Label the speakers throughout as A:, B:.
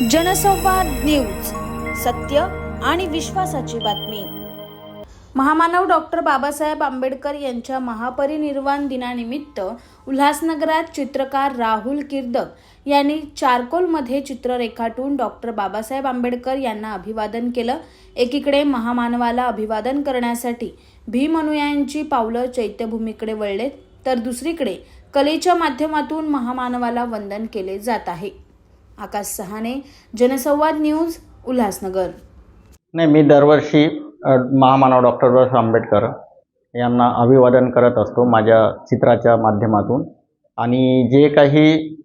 A: जनसंवाद न्यूज, सत्य आणि विश्वासाची बातमी। महामानव डॉक्टर बाबासाहेब आंबेडकर यांच्या महापरिनिर्वाण दिनानिमित्त उल्हासनगरात चित्रकार राहुल किर्दक यांनी चारकोलमध्ये चित्र रेखाटून डॉक्टर बाबासाहेब आंबेडकर यांना अभिवादन केलं। एकीकडे महामानवाला अभिवादन करण्यासाठी भीम अनुयायांची पावलं चैत्यभूमीकडे वळलेत, तर दुसरीकडे कलेच्या माध्यमातून महामानवाला वंदन केले जात आहे। आकाश सहाने, जनसंवाद न्यूज, उल्हासनगर।
B: नाही, मी दरवर्षी महामानव डॉक्टर बाबासाहेब आंबेडकर यांना अभिवादन करत असतो माझ्या चित्राच्या माध्यमातून। आणि जे काही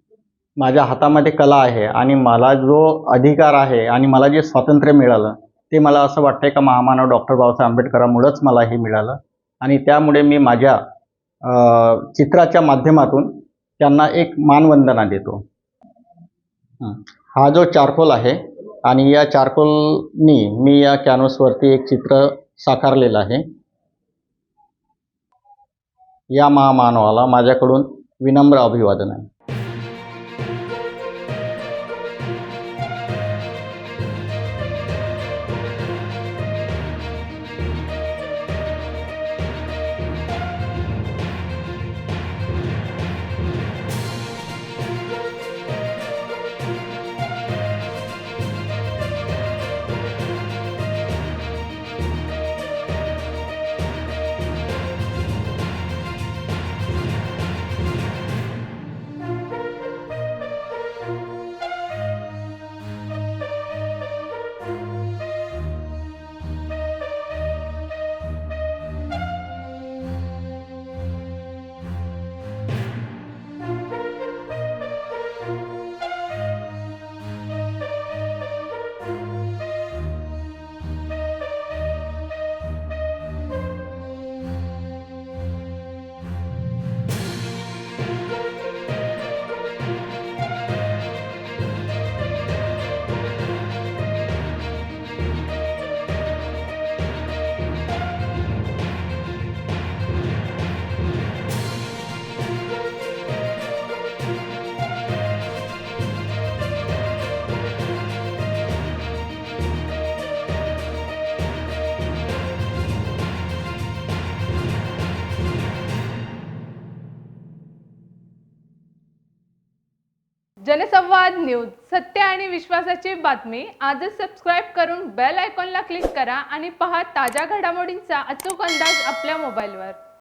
B: माझ्या हातामध्ये कला आहे आणि मला जो अधिकार आहे आणि मला जे स्वातंत्र्य मिळालं ते मला असं वाटतंय का महामानव डॉक्टर बाबासाहेब आंबेडकरांमुळेच मला हे मिळालं। आणि त्यामुळे मी माझ्या चित्राच्या माध्यमातून त्यांना एक मानवंदना देतो। हा जो चारकोल आहे आणि या चारकोलनी मी या कॅनव्हसवरती एक चित्र साकारलेलं आहे। या महामानवाला माझ्याकडून विनम्र अभिवादन आहे।
C: जनसंवाद न्यूज, सत्य आणि विश्वासाची बातमी। आजच सबस्क्राइब करून बेल आयकॉनला क्लिक करा आणि पहा ताज्या घडामोडींचा अचूक अंदाज आपल्या मोबाईलवर।